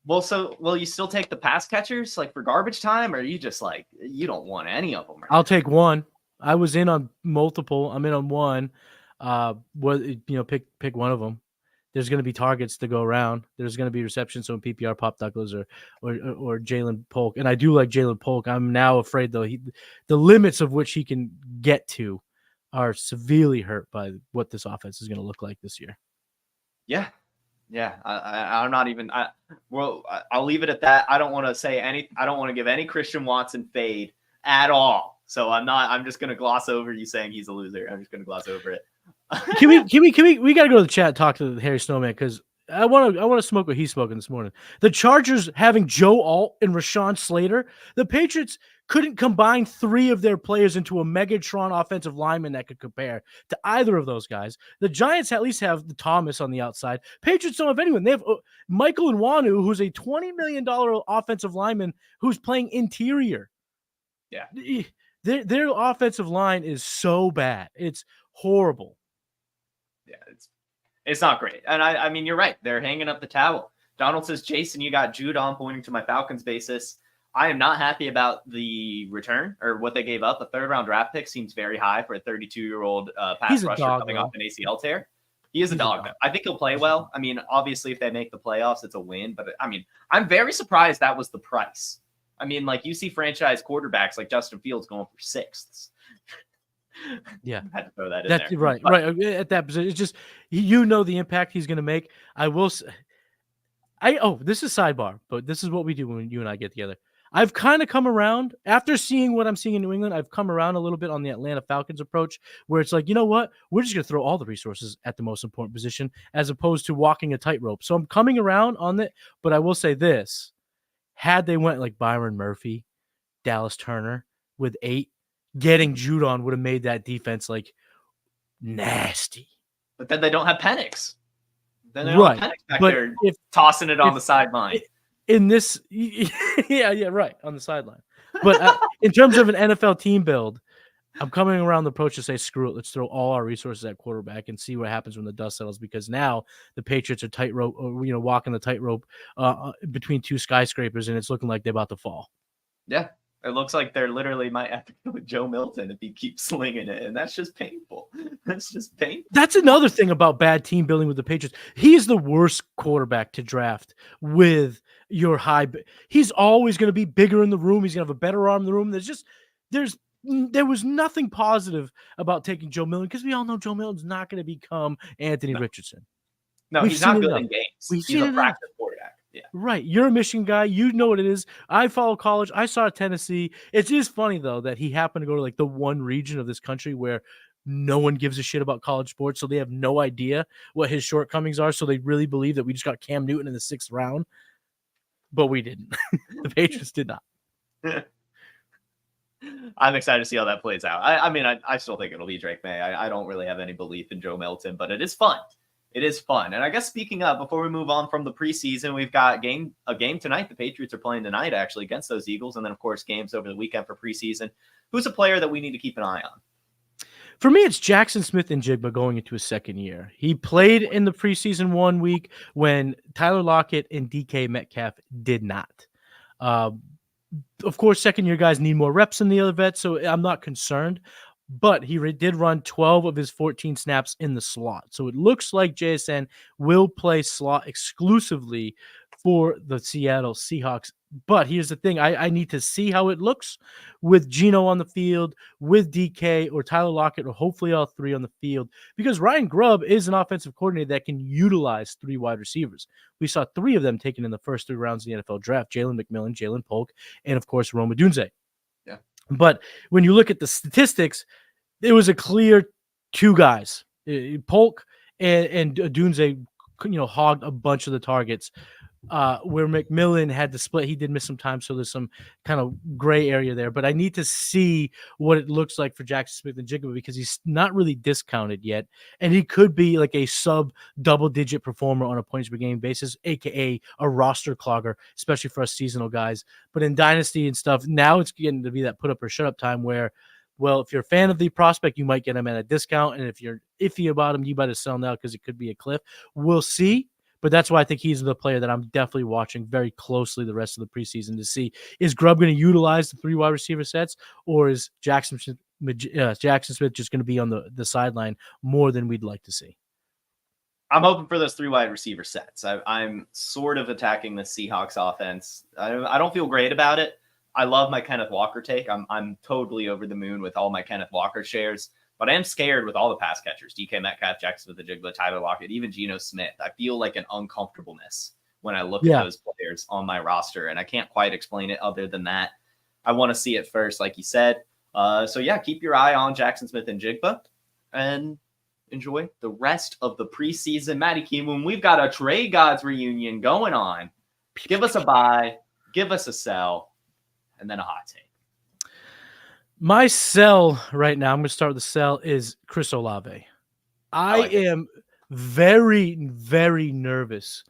Well, so will you still take the pass catchers like for garbage time, or are you just like you don't want any of them? Right I'll take one. I was in on multiple. I'm in on one. Pick one of them. There's going to be targets to go around. There's going to be receptions. So in PPR, Pop Douglas or Jalen Polk, and I do like Jalen Polk. I'm now afraid though the limits of which he can get to are severely hurt by what this offense is going to look like this year. Yeah. I'm not even. I'll leave it at that. I don't want to say any. I don't want to give any Christian Watson fade at all. So I'm not. I'm just going to gloss over you saying he's a loser. I'm just going to gloss over it. Can we got to go to the chat and talk to Harry Snowman because I want to smoke what he's smoking this morning. The Chargers having Joe Alt and Rashawn Slater. The Patriots couldn't combine 3 of their players into a Megatron offensive lineman that could compare to either of those guys. The Giants at least have the Thomas on the outside. Patriots don't have anyone. They have Michael Nwanu, who's a $20 million offensive lineman who's playing interior. Yeah. Their offensive line is so bad. It's horrible. Yeah, it's not great. And I mean, you're right. They're hanging up the towel. Donald says, Jason, you got Judon pointing to my Falcons basis. I am not happy about the return or what they gave up. A third-round draft pick seems very high for a 32-year-old pass rusher coming off an ACL tear. He is a dog, though. I think he'll play well. I mean, obviously, if they make the playoffs, it's a win. But, I mean, I'm very surprised that was the price. I mean, like, you see franchise quarterbacks like Justin Fields going for sixths. Yeah. I had to throw that in there. Right. At that position, it's just, the impact he's going to make. I will say, this is sidebar, but this is what we do when you and I get together. I've kind of come around after seeing what I'm seeing in New England. I've come around a little bit on the Atlanta Falcons approach, where it's like, you know what? We're just going to throw all the resources at the most important position as opposed to walking a tightrope. So I'm coming around on it, but I will say this. Had they went like Byron Murphy, Dallas Turner with 8, getting Judon would have made that defense like nasty. But then they don't have Penix. Then they don't have Penix back there tossing it on the sideline. In this, right, on the sideline. But in terms of an NFL team build, I'm coming around the approach to say, screw it, let's throw all our resources at quarterback and see what happens when the dust settles. Because now the Patriots are tightrope, walking the tightrope between 2 skyscrapers, and it's looking like they're about to fall. Yeah, it looks like they're literally might have to go with Joe Milton if he keeps slinging it, and that's just painful. That's just painful. That's another thing about bad team building with the Patriots. He is the worst quarterback to draft with your high. He's always going to be bigger in the room. He's going to have a better arm in the room. There was nothing positive about taking Joe Milton because we all know Joe Milton's not going to become Anthony Richardson. No, he's not good in games. He's a practice quarterback. Yeah. Right. You're a Michigan guy. You know what it is. I follow college. I saw Tennessee. It is funny, though, that he happened to go to like the one region of this country where no one gives a shit about college sports. So they have no idea what his shortcomings are. So they really believe that we just got Cam Newton in the 6th round. But we didn't. The Patriots did not. I'm excited to see how that plays out. I mean, I still think it'll be Drake May. I don't really have any belief in Joe Milton, but it is fun. It is fun. And I guess speaking of, before we move on from the preseason, we've got a game tonight. The Patriots are playing tonight, actually, against those Eagles. And then, of course, games over the weekend for preseason. Who's a player that we need to keep an eye on? For me, it's Jackson Smith-Njigba going into his 2nd year. He played in the preseason 1 week when Tyler Lockett and DK Metcalf did not. Of course, 2nd-year guys need more reps than the other vets, so I'm not concerned. But he did run 12 of his 14 snaps in the slot. So it looks like JSN will play slot exclusively for the Seattle Seahawks. But here's the thing. I need to see how it looks with Geno on the field, with DK or Tyler Lockett, or hopefully all 3 on the field. Because Ryan Grubb is an offensive coordinator that can utilize 3 wide receivers. We saw 3 of them taken in the first 3 rounds of the NFL draft: Jalen McMillan, Jalen Polk, and, of course, Rome Odunze. Yeah. But when you look at the statistics, it was a clear 2 guys. Polk and Odunze, hogged a bunch of the targets. Where McMillan had to split. He did miss some time, so there's some kind of gray area there. But I need to see what it looks like for Jackson Smith-Njigba because he's not really discounted yet. And he could be like a sub-double-digit performer on a points-per-game basis, a.k.a. a roster clogger, especially for us seasonal guys. But in Dynasty and stuff, now it's getting to be that put-up-or-shut-up time where, well, if you're a fan of the prospect, you might get him at a discount. And if you're iffy about him, you better sell now because it could be a cliff. We'll see. But that's why I think he's the player that I'm definitely watching very closely the rest of the preseason to see, is Grubb going to utilize the 3 wide receiver sets, or is Jackson Smith just going to be on the sideline more than we'd like to see? I'm hoping for those 3 wide receiver sets. I'm sort of attacking the Seahawks offense. I don't feel great about it. I love my Kenneth Walker take. I'm totally over the moon with all my Kenneth Walker shares. But I am scared with all the pass catchers: DK Metcalf, Jackson Smith-Njigba, Tyler Lockett, even Geno Smith. I feel like an uncomfortableness when I look at those players on my roster, and I can't quite explain it other than that. I want to see it first, like you said. So, yeah, keep your eye on Jackson Smith-Njigba and enjoy the rest of the preseason. Matty Kiwoom, we've got a Trade Gods reunion going on. Give us a buy, give us a sell, and then a hot take. My sell right now, I'm going to start with the sell, is Chris Olave. I am very, very nervous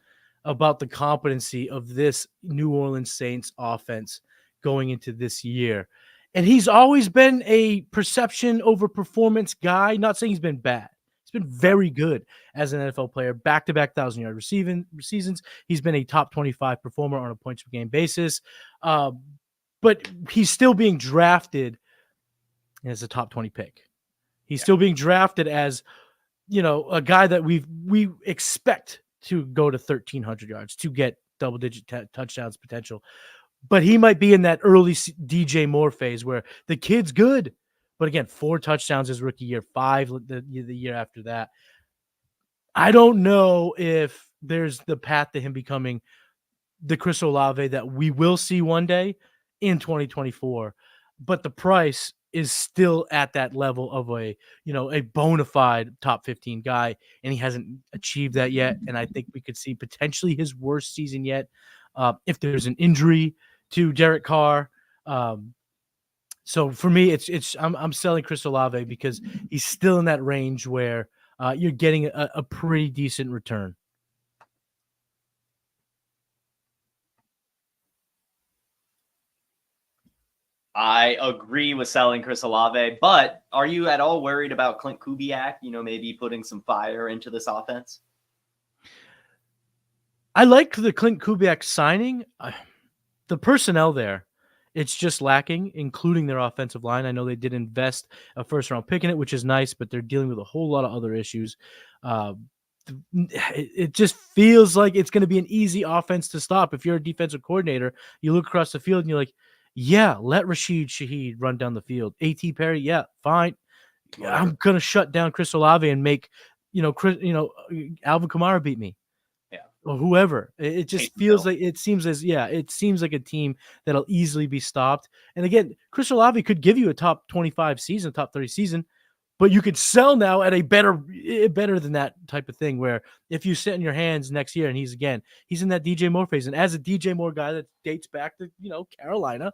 about the competency of this New Orleans Saints offense going into this year. And he's always been a perception over performance guy. Not saying he's been bad. He's been very good as an NFL player, back-to-back 1,000-yard receiving seasons. He's been a top 25 performer on a points-per-game basis. but he's still being drafted as a top 20 pick. He's still being drafted as, a guy that we expect to go to 1,300 yards, to get double-digit touchdowns potential. But he might be in that early DJ Moore phase where the kid's good. But again, 4 touchdowns his rookie year, 5 the year after that. I don't know if there's the path to him becoming the Chris Olave that we will see one day in 2024. But the price is still at that level of a bona fide top 15 guy, and he hasn't achieved that yet. And I think we could see potentially his worst season yet if there's an injury to Derek Carr. So for me, I'm selling Chris Olave because he's still in that range where you're getting a pretty decent return. I agree with selling Chris Olave, but are you at all worried about Clint Kubiak, maybe putting some fire into this offense? I like the Clint Kubiak signing. The personnel there, it's just lacking, including their offensive line. I know they did invest a first-round pick in it, which is nice, but they're dealing with a whole lot of other issues. It just feels like it's going to be an easy offense to stop. If you're a defensive coordinator, you look across the field and you're like, yeah, let Rashid Shaheed run down the field. A.T. Perry, yeah, fine. I'm going to shut down Chris Olave and make, Alvin Kamara beat me. Yeah. Or whoever. It just feels like it seems like a team that'll easily be stopped. And again, Chris Olave could give you a top 25 season, top 30 season, but you could sell now at a better than that type of thing where if you sit in your hands next year and he's in that DJ Moore phase. And as a DJ Moore guy that dates back to, Carolina,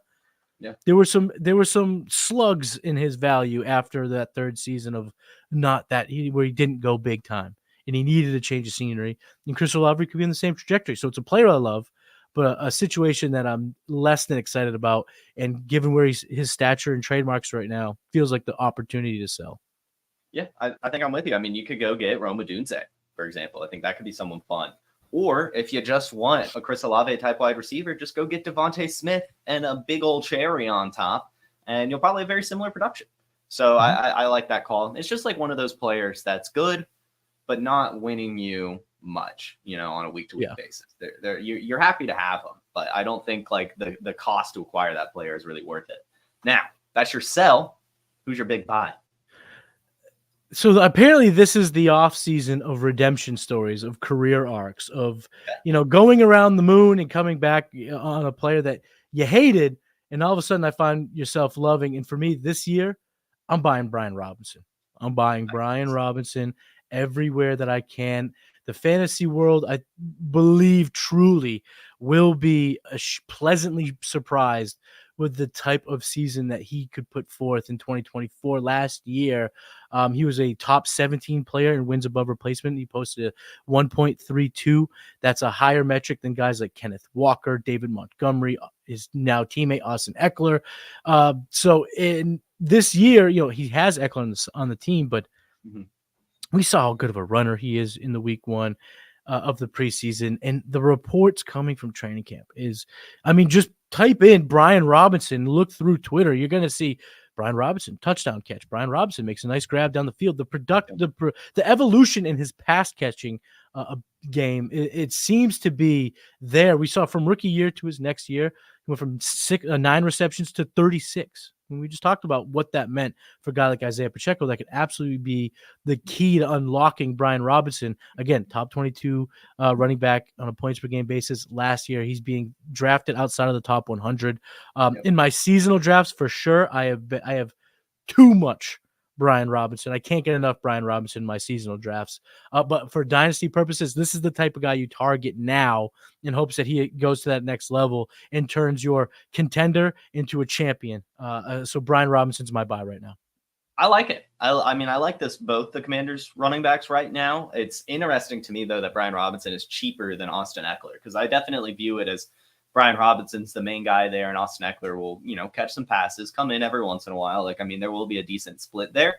there were some slugs in his value after that third season of where he didn't go big time and he needed to change the scenery. And Chris Olave could be in the same trajectory. So it's a player I love, but a situation that I'm less than excited about. And given where his stature and trademarks right now, feels like the opportunity to sell. Yeah, I think I'm with you. I mean, you could go get Rome Odunze, for example. I think that could be someone fun. Or if you just want a Chris Olave type wide receiver, just go get Devontae Smith and a big old cherry on top, and you'll probably have very similar production. So I like that call. It's just like one of those players that's good, but not winning you much, on a week-to-week basis. You're happy to have them, but I don't think like the cost to acquire that player is really worth it. Now, that's your sell. Who's your big buy? So apparently this is the off season of redemption stories, of career arcs, of, going around the moon and coming back on a player that you hated. And all of a sudden I find yourself loving. And for me this year, I'm buying Brian Robinson. I'm buying Brian Robinson everywhere that I can. The fantasy world, I believe truly will be pleasantly surprised with the type of season that he could put forth in 2024. Last year, he was a top 17 player in wins above replacement. He posted a 1.32. That's a higher metric than guys like Kenneth Walker, David Montgomery, his now teammate Austin Eckler. So in this year, he has Eckler on the team, but we saw how good of a runner he is in the week 1 of the preseason. And the reports coming from training camp just type in Brian Robinson, look through Twitter. You're going to see Brian Robinson, touchdown catch. Brian Robinson makes a nice grab down the field. The evolution in his pass catching game, it seems to be there. We saw from rookie year to his next year, he went from 9 receptions to 36. And we just talked about what that meant for a guy like Isaiah Pacheco. That could absolutely be the key to unlocking Brian Robinson. Again, top 22 running back on a points per game basis. Last year, he's being drafted outside of the top 100. In my seasonal drafts, for sure, I have too much Brian Robinson. I can't get enough Brian Robinson in my seasonal drafts. But for dynasty purposes, this is the type of guy you target now in hopes that he goes to that next level and turns your contender into a champion. So Brian Robinson's my buy right now. I like it. I like both the Commanders running backs right now. It's interesting to me, though, that Brian Robinson is cheaper than Austin Eckler, because I definitely view it as Brian Robinson's the main guy there, and Austin Eckler will, catch some passes, come in every once in a while. There will be a decent split there.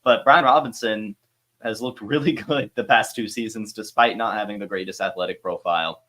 But Brian Robinson has looked really good the past 2 seasons, despite not having the greatest athletic profile.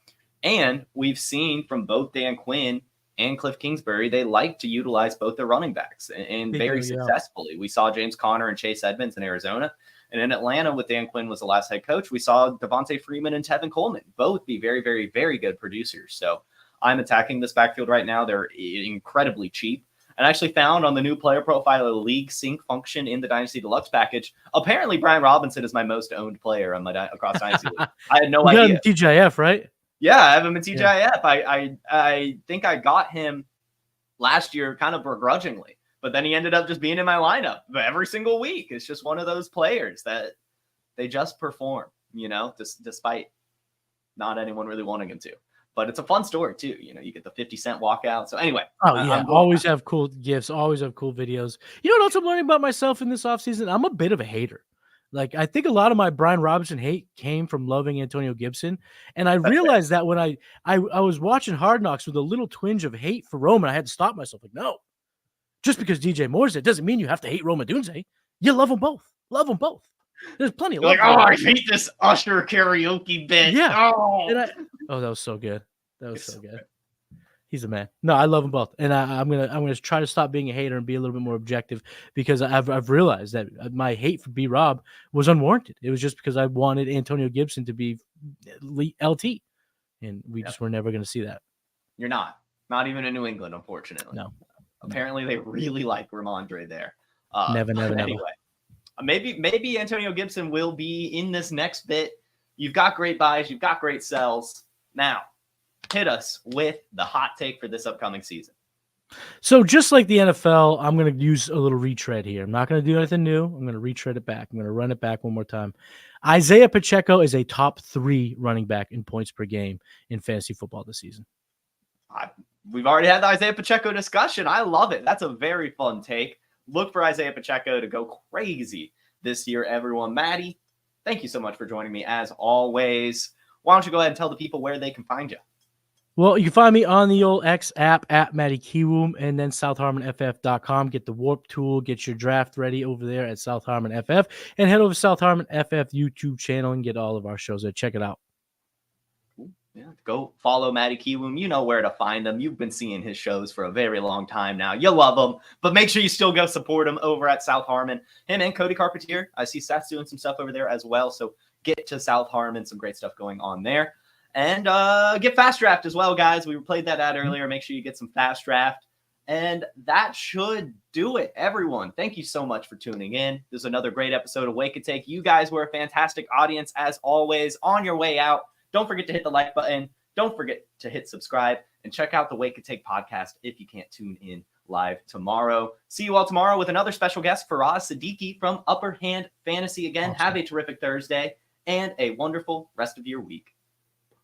And we've seen from both Dan Quinn and Cliff Kingsbury, they like to utilize both their running backs and very successfully. We saw James Conner and Chase Edmonds in Arizona. And in Atlanta, with Dan Quinn was the last head coach, we saw Devontae Freeman and Tevin Coleman both be very, very, very good producers. So I'm attacking this backfield right now. They're incredibly cheap. And I actually found on the new Player Profiler League Sync function in the Dynasty Deluxe package, apparently Brian Robinson is my most owned player on my across Dynasty League. I had no idea. TGIF, right? Yeah, I have him in TGIF. Yeah. I think I got him last year kind of begrudgingly, but then he ended up just being in my lineup every single week. It's just one of those players that they just perform, despite not anyone really wanting him to. But it's a fun story too. You get the 50-cent walkout. So anyway. Oh yeah, always have cool gifts, always have cool videos. You know what else I'm learning about myself in this offseason? I'm a bit of a hater. Like, I think a lot of my Brian Robinson hate came from loving Antonio Gibson. And I realized that when I was watching Hard Knocks with a little twinge of hate for Roman, I had to stop myself. Like, no, just because DJ Moore's there doesn't mean you have to hate Rome Odunze. You love them both. Love them both. There's plenty of love. Like, I hate this Usher karaoke bit. Yeah. That was so good. That was so good. He's a man. No, I love them both, and I'm gonna try to stop being a hater and be a little bit more objective, because I've realized that my hate for B Rob was unwarranted. It was just because I wanted Antonio Gibson to be LT, and we just were never going to see that. You're not even in New England, unfortunately. No. Apparently, they really like Ramondre there. Never. Anyway, maybe Antonio Gibson will be in this next bit. You've got great buys, you've got great sells. Now, hit us with the hot take for this upcoming season. So just like the NFL, I'm going to use a little retread here. I'm not going to do anything new. I'm going to retread it back. I'm going to run it back one more time. Isaiah Pacheco is a top 3 running back in points per game in fantasy football this season. We've already had the Isaiah Pacheco discussion. I love it. That's a very fun take. Look for Isaiah Pacheco to go crazy this year, everyone. Matty, thank you so much for joining me as always. Why don't you go ahead and tell the people where they can find you? Well, you can find me on the old X app at Matty Kiwoom, and then SouthHarmonFF.com. Get the Warp tool, get your draft ready over there at South Harmon FF, and head over to South Harmon FF YouTube channel and get all of our shows there. Check it out. Yeah, go follow Matty Kiwoom. You know where to find him. You've been seeing his shows for a very long time now. You love him, but make sure you still go support him over at South Harmon. Him and Cody Carpentier. I see Seth's doing some stuff over there as well, so get to South Harmon. Some great stuff going on there. And get Fast Draft as well, guys. We played that ad earlier. Make sure you get some Fast Draft. And that should do it, everyone. Thank you so much for tuning in. This is another great episode of Wake and Take. You guys were a fantastic audience, as always. On your way out, don't forget to hit the like button. Don't forget to hit subscribe. And check out the Wake and Take podcast if you can't tune in live tomorrow. See you all tomorrow with another special guest, Faraz Siddiqui from Upper Hand Fantasy. Again, awesome. Have a terrific Thursday and a wonderful rest of your week.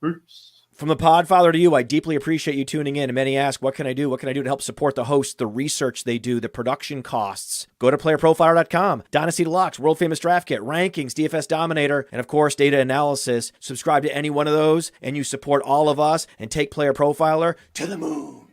Peace. From the Podfather to you, I deeply appreciate you tuning in. And many ask, what can I do? What can I do to help support the hosts, the research they do, the production costs? Go to PlayerProfiler.com, Dynasty Deluxe, World Famous Draft Kit, Rankings, DFS Dominator, and of course, Data Analysis. Subscribe to any one of those, and you support all of us and take Player Profiler to the moon.